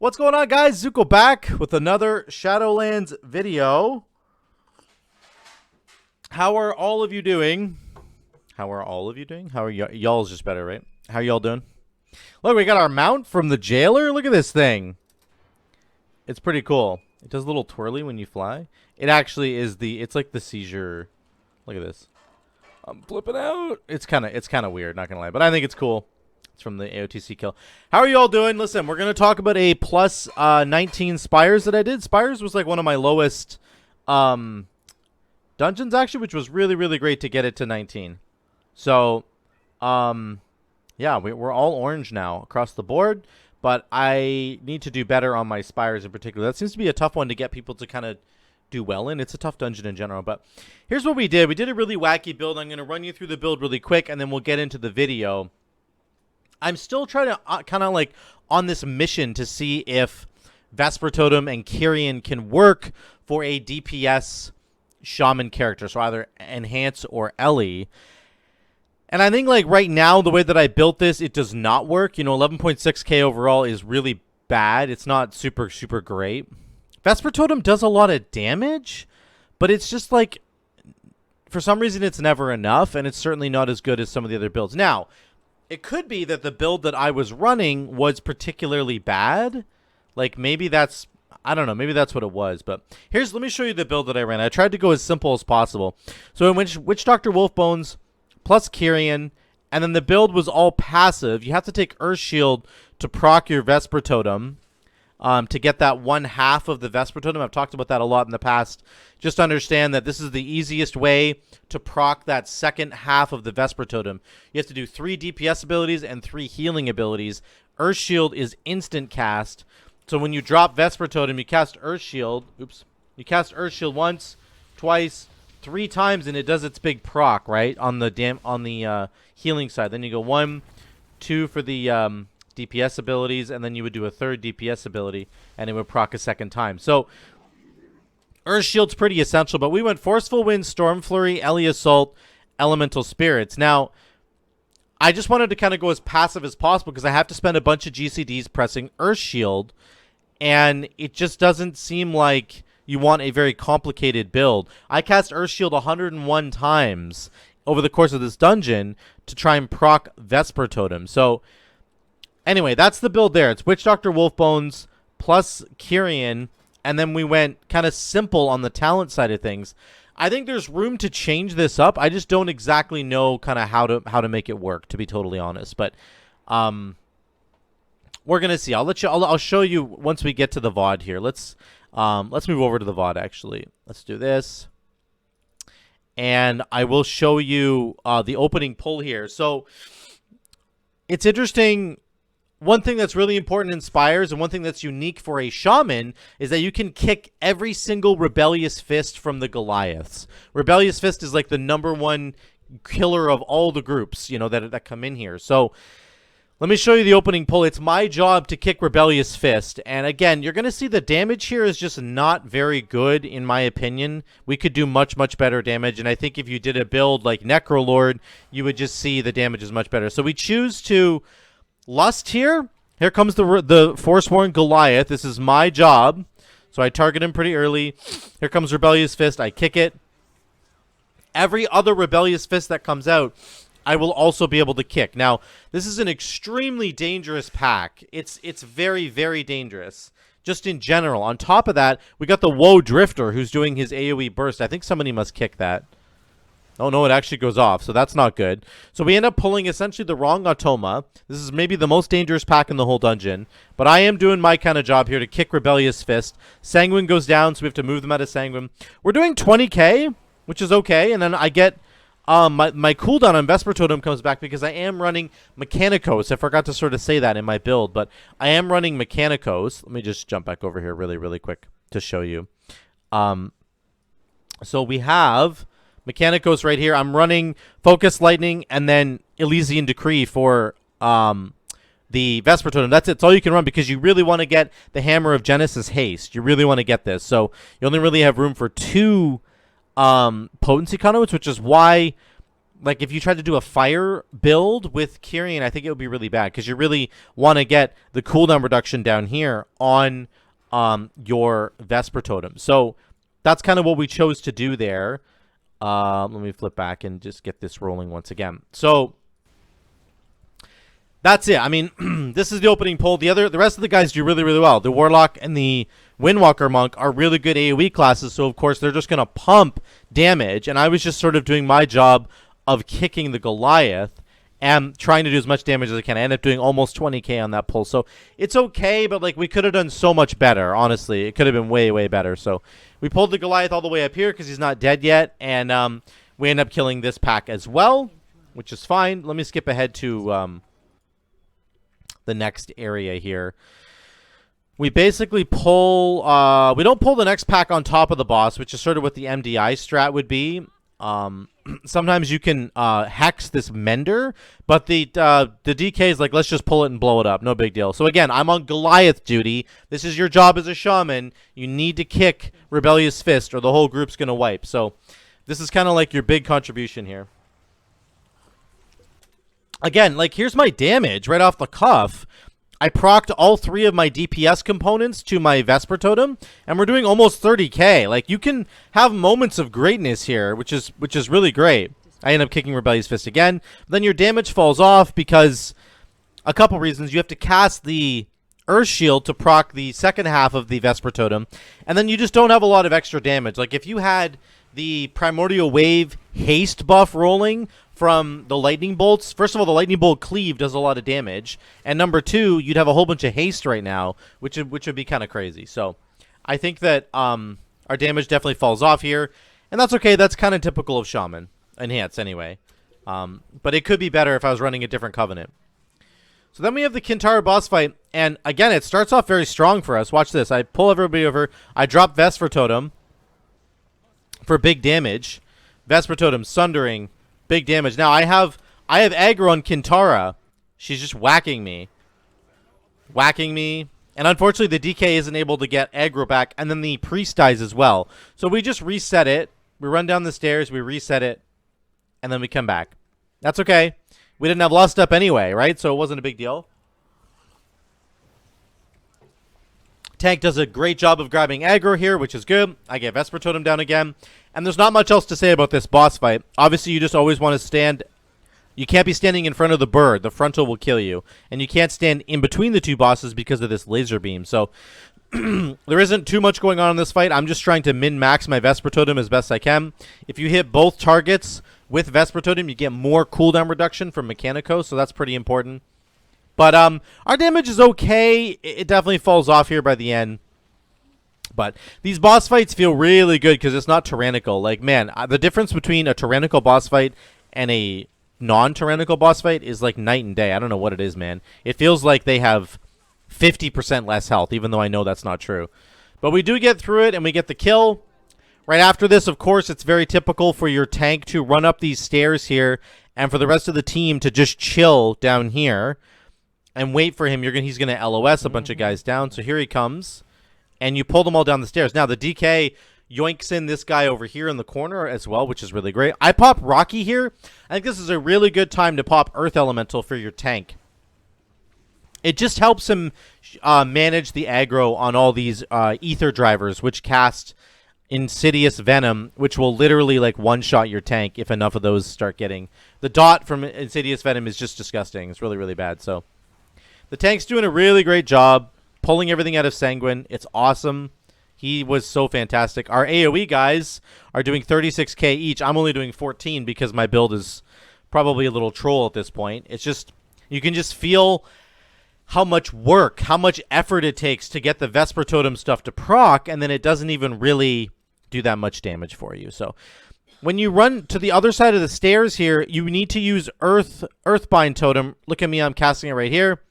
What's going on, guys? Zuko back with another Shadowlands video. How are all of you doing? How are y'all's just better, right? How y'all doing? Look, we got our mount from the jailer. Look at this thing. It's pretty cool. It does a little twirly when you fly. It actually is it's like the seizure. Look at this. I'm flipping out. It's kind of weird, not gonna lie, but I think it's cool. It's from the AOTC kill. How are you all doing? Listen, we're going to talk about a plus 19 Spires that I did. Spires was like one of my lowest dungeons, actually, which was really, really great to get it to 19. So, yeah, we're all orange now across the board, but I need to do better on my Spires in particular. That seems to be a tough one to get people to kind of do well in. It's a tough dungeon in general, but here's what we did. We did a really wacky build. I'm going to run you through the build really quick, and then we'll get into the video. I'm still trying to kind of like on this mission to see if Vesper Totem and Kyrian can work for a DPS shaman character. So either Enhance or Ele. And I think like right now, the way that I built this, it does not work. You know, 11.6k overall is really bad. It's not super, super great. Vesper Totem does a lot of damage, but it's just like, for some reason, it's never enough. And it's certainly not as good as some of the other builds. Now, it could be that the build that I was running was particularly bad. Like, maybe that's, I don't know, maybe that's what it was. But let me show you the build that I ran. I tried to go as simple as possible. So in Witch Doctor Wolfbones plus Kyrian, and then the build was all passive. You have to take Earth Shield to proc your Vesper Totem to get that one half of the Vesper Totem. I've talked about that a lot in the past. Just understand that this is the easiest way to proc that second half of the Vesper Totem. You have to do 3 DPS abilities and 3 healing abilities. Earth Shield is instant cast. So when you drop Vesper Totem, you cast Earth Shield. Oops. You cast Earth Shield once, twice, 3 times, and it does its big proc, right? On the healing side. Then you go 1, 2 for the DPS abilities, and then you would do a 3rd DPS ability, and it would proc a 2nd time. So Earth Shield's pretty essential, but we went Forceful Wind, Storm Flurry, Ele Assault, Elemental Spirits. Now, I just wanted to kind of go as passive as possible because I have to spend a bunch of GCDs pressing Earth Shield, and it just doesn't seem like you want a very complicated build. I cast Earth Shield 101 times over the course of this dungeon to try and proc Vesper Totem. So, anyway, that's the build there. It's Witch Doctor Wolfbones plus Kyrian, and then we went kind of simple on the talent side of things. I think there's room to change this up. I just don't exactly know kind of how to make it work, to be totally honest. But we're gonna see. I'll show you once we get to the VOD here. Let's move over to the VOD actually. Let's do this, and I will show you the opening pull here. So it's interesting. One thing that's really important in Spires, and one thing that's unique for a shaman, is that you can kick every single Rebellious Fist from the Goliaths. Rebellious Fist is like the #1 killer of all the groups, you know, that come in here. So let me show you the opening pull. It's my job to kick Rebellious Fist. And again, you're going to see the damage here is just not very good, in my opinion. We could do much, much better damage. And I think if you did a build like Necrolord, you would just see the damage is much better. So we choose to Lust here. Here comes the Forsworn Goliath. This is my job. So I target him pretty early. Here comes Rebellious Fist. I kick it. Every other Rebellious Fist that comes out, I will also be able to kick. Now, this is an extremely dangerous pack. It's very, very dangerous, just in general. On top of that, we got the Woe Drifter, who's doing his AoE burst. I think somebody must kick that. Oh, no, it actually goes off, so that's not good. So we end up pulling essentially the wrong Automa. This is maybe the most dangerous pack in the whole dungeon. But I am doing my kind of job here to kick Rebellious Fist. Sanguine goes down, so we have to move them out of Sanguine. We're doing 20k, which is okay. And then I get my cooldown on Vesper Totem comes back because I am running Mechanicos. I forgot to sort of say that in my build, but I am running Mechanicos. Let me just jump back over here really, really quick to show you. So we have Mechanicos right here. I'm running Focus Lightning and then Elysian Decree for the Vesper Totem. That's it. It's all you can run because you really want to get the Hammer of Genesis Haste. You really want to get this. So you only really have room for 2 Potency Conduits, which is why like if you tried to do a fire build with Kyrian, I think it would be really bad because you really want to get the cooldown reduction down here on your Vesper Totem. So that's kind of what we chose to do there. Let me flip back and just get this rolling once again. So that's it. I mean, this is the opening poll. The rest of the guys do really, really well. The Warlock and the Windwalker Monk are really good AoE classes, so of course they're just going to pump damage, and I was just sort of doing my job of kicking the Goliath and trying to do as much damage as I can. I ended up doing almost 20k on that pull, so it's okay, but like we could have done so much better, honestly. It could have been way, way better. So we pulled the Goliath all the way up here because he's not dead yet, and we end up killing this pack as well, which is fine. Let me skip ahead to the next area here. We basically pull, we don't pull the next pack on top of the boss, which is sort of what the MDI strat would be. Sometimes you can hex this Mender, but the DK is like, let's just pull it and blow it up. No big deal. So again, I'm on Goliath duty. This is your job as a shaman. You need to kick Rebellious Fist or the whole group's going to wipe. So this is kind of like your big contribution here. Again, like here's my damage right off the cuff. I procced all 3 of my DPS components to my Vesper Totem, and we're doing almost 30k. Like, you can have moments of greatness here, which is really great. I end up kicking Rebellious Fist again. Then your damage falls off because a couple reasons. You have to cast the Earth Shield to proc the second half of the Vesper Totem, and then you just don't have a lot of extra damage. Like, if you had the Primordial Wave haste buff rolling from the lightning bolts, first of all, the lightning bolt cleave does a lot of damage, and number 2, you'd have a whole bunch of haste right now, which would be kind of crazy. So I think that our damage definitely falls off here, and that's okay. That's kind of typical of Shaman Enhance anyway, but it could be better if I was running a different Covenant. So then we have the Kintara boss fight, and again, it starts off very strong for us. Watch this. I pull everybody over. I drop Vesper Totem for big damage. Vesper Totem sundering, big damage. Now I have aggro on Kintara. She's just whacking me, and unfortunately the DK isn't able to get aggro back, and then the priest dies as well. So we just reset it. We run down the stairs, we reset it, and then we come back. That's okay. We didn't have Lust up anyway, right? So it wasn't a big deal. Tank does a great job of grabbing aggro here, which is good. I get Vesper Totem down again. And there's not much else to say about this boss fight. Obviously, you just always want to stand. You can't be standing in front of the bird. The frontal will kill you. And you can't stand in between the 2 bosses because of this laser beam. So there isn't too much going on in this fight. I'm just trying to min-max my Vesper Totem as best I can. If you hit both targets with Vesper Totem, you get more cooldown reduction from Mechanico, so that's pretty important. But our damage is okay. It definitely falls off here by the end. But these boss fights feel really good because it's not tyrannical. Like, man, the difference between a tyrannical boss fight and a non-tyrannical boss fight is like night and day. I don't know what it is, man. It feels like they have 50% less health, even though I know that's not true. But we do get through it, and we get the kill. Right after this, of course, it's very typical for your tank to run up these stairs here and for the rest of the team to just chill down here and wait for him. He's going to LOS a bunch of guys down. So here he comes, and you pull them all down the stairs. Now, the DK yoinks in this guy over here in the corner as well, which is really great. I pop Rocky here. I think this is a really good time to pop Earth Elemental for your tank. It just helps him manage the aggro on all these ether drivers, which cast Insidious Venom, which will literally like one-shot your tank if enough of those start getting. The dot from Insidious Venom is just disgusting. It's really, really bad. So the tank's doing a really great job pulling everything out of Sanguine. It's awesome. He was so fantastic. Our AoE guys are doing 36k each. I'm only doing 14 because my build is probably a little troll at this point. It's just, you can just feel how much work, how much effort it takes to get the Vesper Totem stuff to proc, and then it doesn't even really do that much damage for you. So when you run to the other side of the stairs here, you need to use Earthbind Totem. Look at me, I'm casting it right here.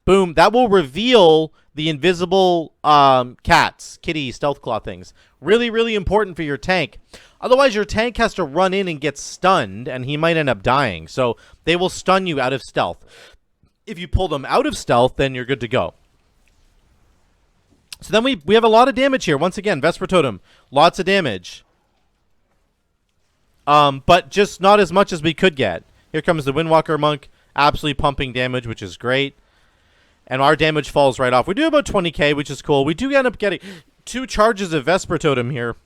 Boom. That will reveal the invisible kitty, stealth claw things. Really, really important for your tank. Otherwise, your tank has to run in and get stunned, and he might end up dying. So they will stun you out of stealth. If you pull them out of stealth, then you're good to go. So then we have a lot of damage here. Once again, Vesper Totem, lots of damage. but just not as much as we could get. Here comes the Windwalker Monk, absolutely pumping damage, which is great. And our damage falls right off. We do about 20k, which is cool. We do end up getting 2 charges of Vesper Totem here.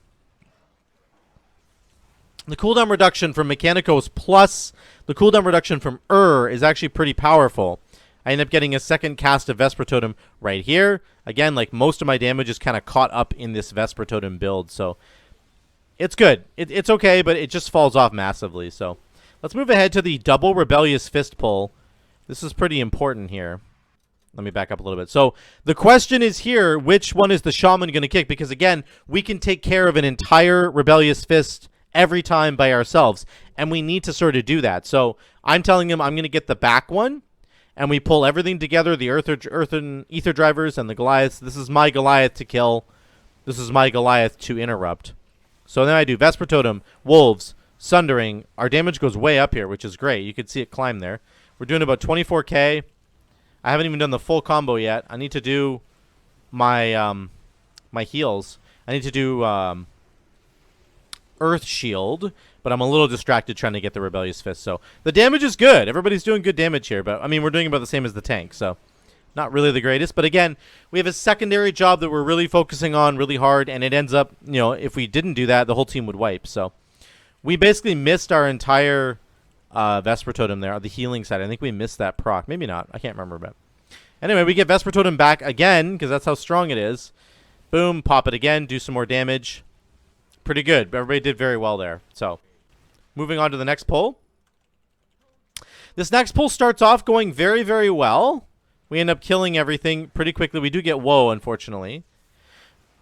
The cooldown reduction from Mechanicos plus the cooldown reduction from is actually pretty powerful. I end up getting a second cast of Vesper Totem right here. Again, like most of my damage is kind of caught up in this Vesper Totem build, so it's good. It's okay, but it just falls off massively. So let's move ahead to the double Rebellious Fist pull. This is pretty important here. Let me back up a little bit. So the question is here, which one is the Shaman going to kick? Because again, we can take care of an entire Rebellious Fist every time by ourselves, and we need to sort of do that. So I'm telling him I'm going to get the back one, and we pull everything together, the Earth and Ether drivers and the Goliaths. This is my Goliath to kill. This is my Goliath to interrupt. So then I do Vesper Totem, Wolves, Sundering. Our damage goes way up here, which is great. You can see it climb there. We're doing about 24k. I haven't even done the full combo yet. I need to do my my heals. I need to do Earth Shield, but I'm a little distracted trying to get the Rebellious Fist. So the damage is good. Everybody's doing good damage here, but I mean, we're doing about the same as the tank, so not really the greatest. But again, we have a secondary job that we're really focusing on really hard, and it ends up, you know, if we didn't do that, the whole team would wipe. So we basically missed our entire Vesper Totem there, the healing side. I think we missed that proc. Maybe not. I can't remember, but anyway, we get Vesper Totem back again because that's how strong it is. Boom, pop it again, do some more damage. Pretty good. Everybody did very well there. So moving on to the next pull. This next pull starts off going very, very well. We end up killing everything pretty quickly. We do get woe, unfortunately.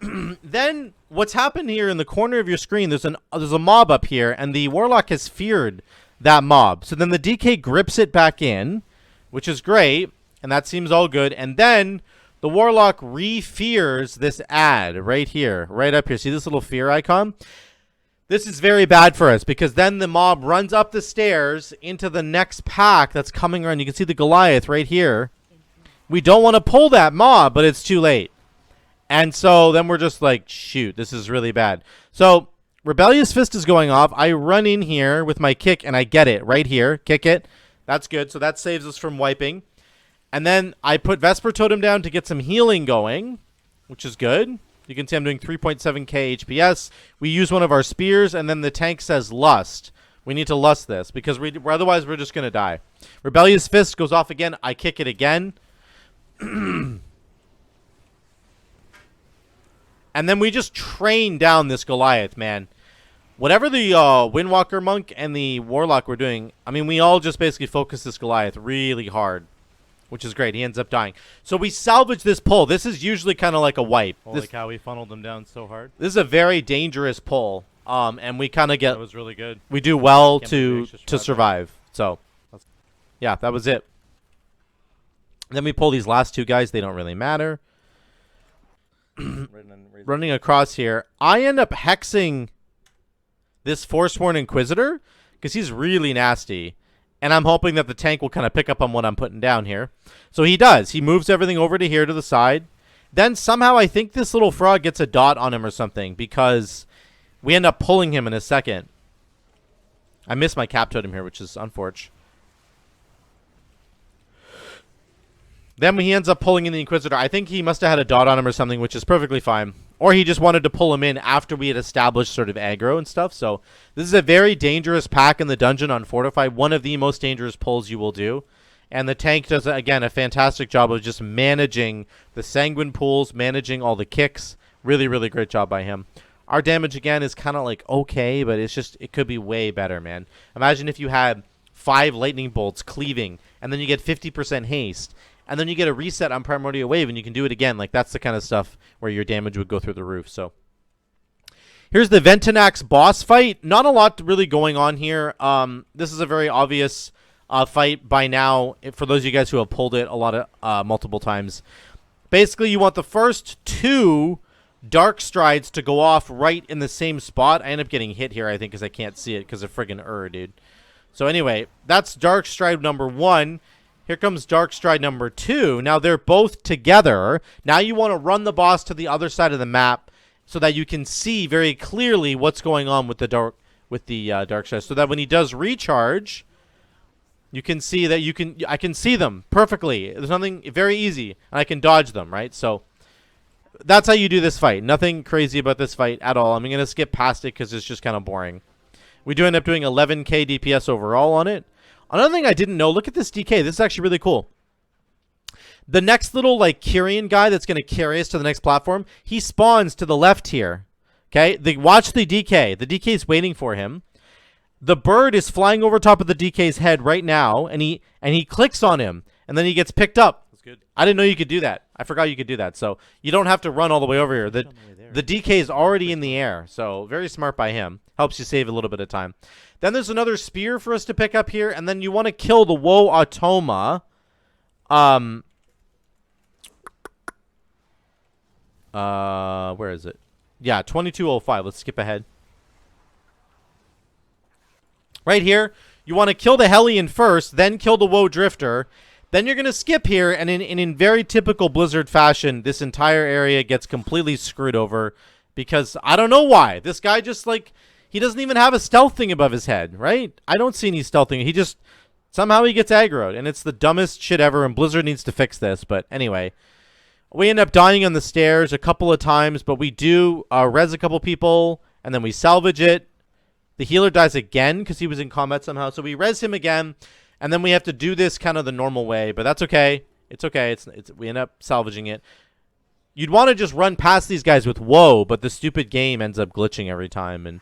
Then what's happened here in the corner of your screen, there's a mob up here, and the Warlock has feared that mob. So then the DK grips it back in, which is great, and that seems all good. And then the Warlock re-fears this ad right here, right up here. See this little fear icon? This is very bad for us because then the mob runs up the stairs into the next pack that's coming around. You can see the Goliath right here. We don't want to pull that mob, but it's too late. And so then we're just like, shoot, this is really bad. So Rebellious Fist is going off. I run in here with my kick, and I get it right here. Kick it. That's good. So that saves us from wiping. And then I put Vesper Totem down to get some healing going, which is good. You can see I'm doing 3.7k HPS. We use one of our spears, and then the tank says lust. We need to lust this, because otherwise we're just going to die. Rebellious Fist goes off again. I kick it again. And then we just train down this Goliath, man. Whatever the Windwalker Monk and the Warlock were doing, I mean, we all just basically focus this Goliath really hard, which is great. He ends up dying. So we salvage this pull. This is usually kind of like a wipe. Holy cow, we funneled them down so hard. This is a very dangerous pull, and we kind of get... That was really good. We do well to survive. So, yeah, that was it. Then we pull these last two guys. They don't really matter. Running across here. I end up hexing this Forsworn Inquisitor because he's really nasty. And I'm hoping that the tank will kind of pick up on what I'm putting down here. So he does. He moves everything over to here to the side. Then somehow I think this little frog gets a dot on him or something because we end up pulling him in a second. I missed my cap totem here, which is unfortunate. Then he ends up pulling in the Inquisitor. I think he must have had a dot on him or something, which is perfectly fine. Or he just wanted to pull him in after we had established sort of aggro and stuff. So this is a very dangerous pack in the dungeon on Fortify. One of the most dangerous pulls you will do. And the tank does, again, a fantastic job of just managing the Sanguine pools, managing all the kicks. Really, really great job by him. Our damage, again, is kind of like okay, but it's just, it could be way better, man. Imagine if you had 5 lightning bolts cleaving, and then you get 50% haste. And then you get a reset on Primordial Wave, and you can do it again. Like, that's the kind of stuff where your damage would go through the roof. So, here's the Ventunax boss fight. Not a lot really going on here. This is a very obvious fight by now. For those of you guys who have pulled it a lot of multiple times. Basically, you want the first 2 Dark Strides to go off right in the same spot. I end up getting hit here, I think, because I can't see it because of friggin' dude. So, anyway, that's Dark Stride number 1. Here comes Dark Stride number 2. Now they're both together. Now you want to run the boss to the other side of the map so that you can see very clearly what's going on with the with the Dark Shadow, so that when he does recharge, you can see that I can see them perfectly. There's nothing, very easy, and I can dodge them, right? So that's how you do this fight. Nothing crazy about this fight at all. I'm going to skip past it because it's just kind of boring. We do end up doing 11k DPS overall on it. Another thing I didn't know, look at this DK. This is actually really cool. The next little, like, Kyrian guy that's going to carry us to the next platform, he spawns to the left here. Okay? Watch the DK. The DK is waiting for him. The bird is flying over top of the DK's head right now, and he clicks on him, and then he gets picked up. That's good. I didn't know you could do that. I forgot you could do that. So you don't have to run all the way over here. The DK is already in the air, so very smart by him. Helps you save a little bit of time. Then there's another spear for us to pick up here, and then you want to kill the Wdwb. Where is it? Yeah, 2205. Let's skip ahead. Right here, you want to kill the Hellion first, then kill the Woe Drifter. Then you're going to skip here, and in very typical Blizzard fashion, this entire area gets completely screwed over. Because I don't know why. This guy just, like, he doesn't even have a stealth thing above his head, right? I don't see any stealth thing. He just, somehow he gets aggroed. And it's the dumbest shit ever, and Blizzard needs to fix this. But anyway, we end up dying on the stairs a couple of times, but we do res a couple people, and then we salvage it. The healer dies again because he was in combat somehow. So we res him again, and then we have to do this kind of the normal way. But that's okay. It's okay. We end up salvaging it. You'd want to just run past these guys with woe, but the stupid game ends up glitching every time.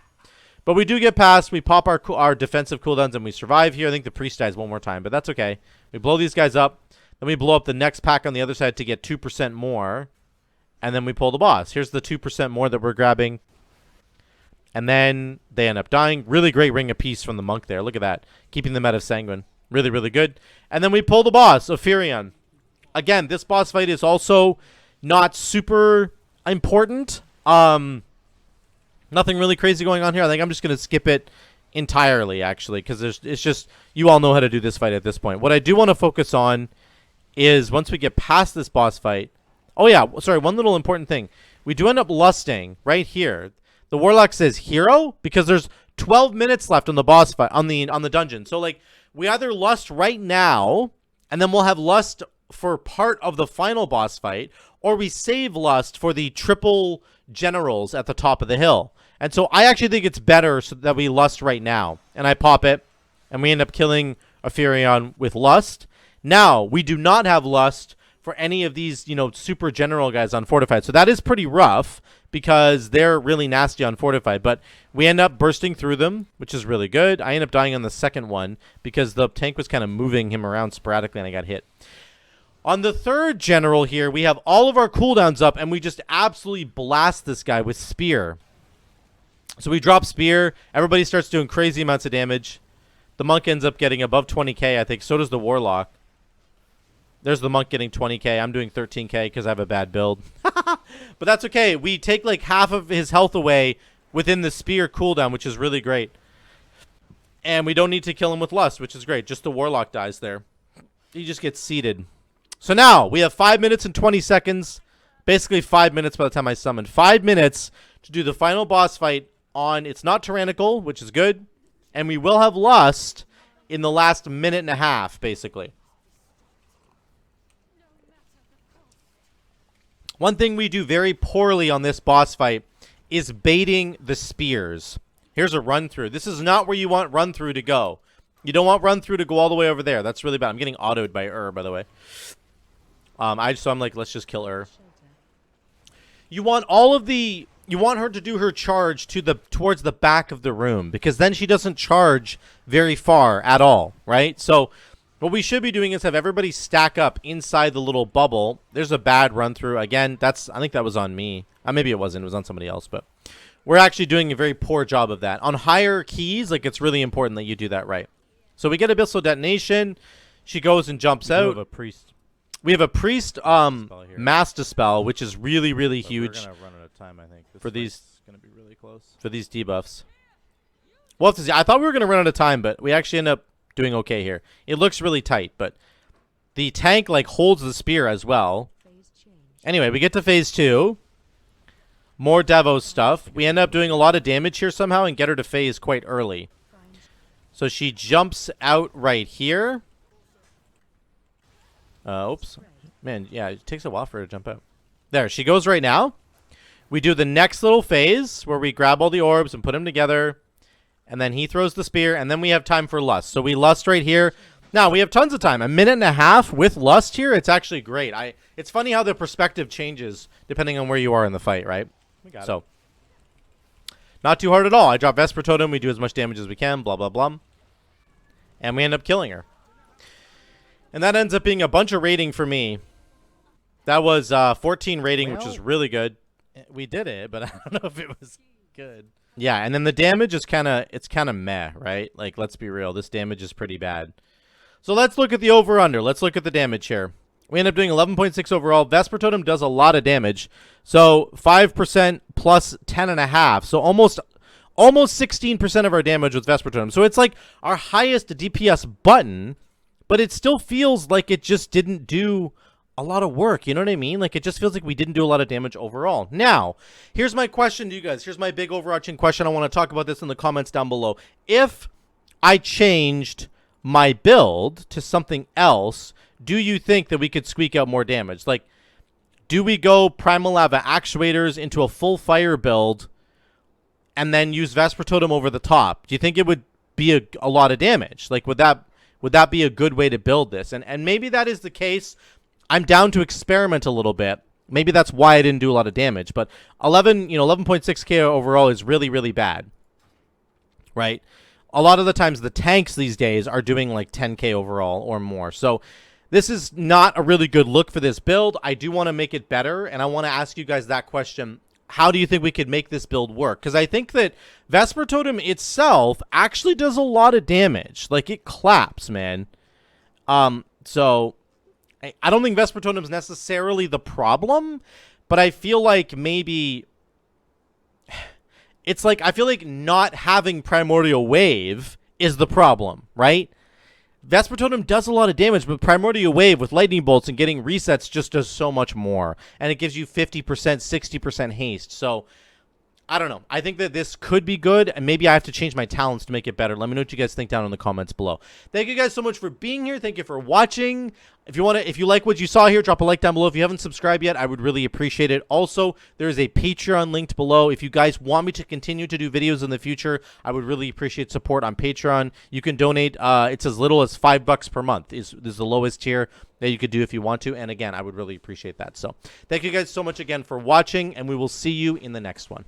But we do get past. We pop our defensive cooldowns, and we survive here. I think the priest dies one more time, but that's okay. We blow these guys up. Then we blow up the next pack on the other side to get 2% more. And then we pull the boss. Here's the 2% more that we're grabbing. And then they end up dying. Really great Ring of Peace from the monk there. Look at that. Keeping them out of sanguine. Really, really good. And then we pull the boss, Oryphrion. Again, this boss fight is also not super important. Nothing really crazy going on here. I think I'm just going to skip it entirely, actually, because it's just, you all know how to do this fight at this point. What I do want to focus on is once we get past this boss fight. Oh, yeah. Sorry, one little important thing. We do end up lusting right here. The Warlock says hero because there's 12 minutes left on the boss fight, on the dungeon. So, like, we either lust right now, and then we'll have lust for part of the final boss fight, or we save lust for the triple generals at the top of the hill. And so I actually think it's better so that we lust right now. And I pop it, and we end up killing Oryphrion with lust. Now, we do not have lust for any of these, super general guys on Fortified. So that is pretty rough because they're really nasty on Fortified. But we end up bursting through them, which is really good. I end up dying on the second one because the tank was kind of moving him around sporadically and I got hit. On the third general here, we have all of our cooldowns up and we just absolutely blast this guy with Spear. So we drop Spear. Everybody starts doing crazy amounts of damage. The monk ends up getting above 20k, I think. So does the Warlock. There's the monk getting 20k. I'm doing 13k because I have a bad build. But that's okay. We take like half of his health away within the Spear cooldown, which is really great. And we don't need to kill him with lust, which is great. Just the Warlock dies there. He just gets seated. So now we have 5 minutes and 20 seconds. Basically 5 minutes by the time I summon. 5 minutes to do the final boss fight on, it's not tyrannical, which is good. And we will have lust in the last minute and a half, basically. One thing we do very poorly on this boss fight is baiting the spears. Here's a run through. This is not where you want run through to go. You don't want run through to go all the way over there. That's really bad. I'm getting autoed by by the way. So I'm like, let's just kill You want you want her to do her charge towards the back of the room because then she doesn't charge very far at all, right? So what we should be doing is have everybody stack up inside the little bubble. There's a bad run through. Again, I think that was on me. Maybe it wasn't. It was on somebody else, but we're actually doing a very poor job of that. On higher keys, like it's really important that you do that right. So we get Abyssal Detonation. She goes and jumps out. We have a priest. We have a priest mass dispel, which is really, really huge. We're gonna run out of time, I think. For these, it's gonna be really close. For these debuffs. We'll have to see. I thought we were gonna run out of time, but we actually end up doing okay here. It looks really tight, but the tank like holds the spear as well. Anyway, we get to phase 2. More Devos stuff. We end up doing a lot of damage here somehow and get her to phase quite early. So she jumps out right here. Oops. Man, yeah, it takes a while for her to jump out. There, she goes right now. We do the next little phase where we grab all the orbs and put them together. And then he throws the spear, and then we have time for lust. So we lust right here. Now, we have tons of time. 1.5 minutes with lust here. It's actually great. It's funny how the perspective changes depending on where you are in the fight, right? We got So, not too hard at all. I drop Vesper Totem. We do as much damage as we can. Blah, blah, blah. And we end up killing her. And that ends up being a bunch of rating for me. That was 14 rating, which is really good. We did it, but I don't know if it was good. Yeah, and then the damage is kind of meh, right? Like, let's be real. This damage is pretty bad. So let's look at the over-under. Let's look at the damage here. We end up doing 11.6 overall. Vesper Totem does a lot of damage. So 5% plus 10.5. So almost 16% of our damage with Vesper Totem. So it's like our highest DPS button, but it still feels like it just didn't do a lot of work. You know what I mean? Like, it just feels like we didn't do a lot of damage overall. Now, here's my question to you guys. Here's my big overarching question. I want to talk about this in the comments down below. If I changed my build to something else, do you think that we could squeak out more damage? Like, do we go Primal Lava Actuators into a full fire build and then use Vesper Totem over the top? Do you think it would be a lot of damage? Like, would that be a good way to build this? And maybe that is the case. I'm down to experiment a little bit. Maybe that's why I didn't do a lot of damage. But 11.6k overall is really, really bad. Right? A lot of the times the tanks these days are doing like 10k overall or more. So this is not a really good look for this build. I do want to make it better, and I want to ask you guys that question. How do you think we could make this build work? Because I think that Vesper Totem itself actually does a lot of damage. Like, it claps, man. So I don't think Vesper Totem is necessarily the problem, but I feel like maybe it's like, I feel like not having Primordial Wave is the problem, right? Vesper Totem does a lot of damage, but Primordial Wave with Lightning Bolts and getting resets just does so much more. And it gives you 50%, 60% haste. So, I don't know. I think that this could be good, and maybe I have to change my talents to make it better. Let me know what you guys think down in the comments below. Thank you guys so much for being here. Thank you for watching. If you like what you saw here, drop a like down below. If you haven't subscribed yet, I would really appreciate it. Also, there is a Patreon linked below. If you guys want me to continue to do videos in the future, I would really appreciate support on Patreon. You can donate. It's as little as $5 per month is the lowest tier that you could do if you want to. And again, I would really appreciate that. So thank you guys so much again for watching, and we will see you in the next one.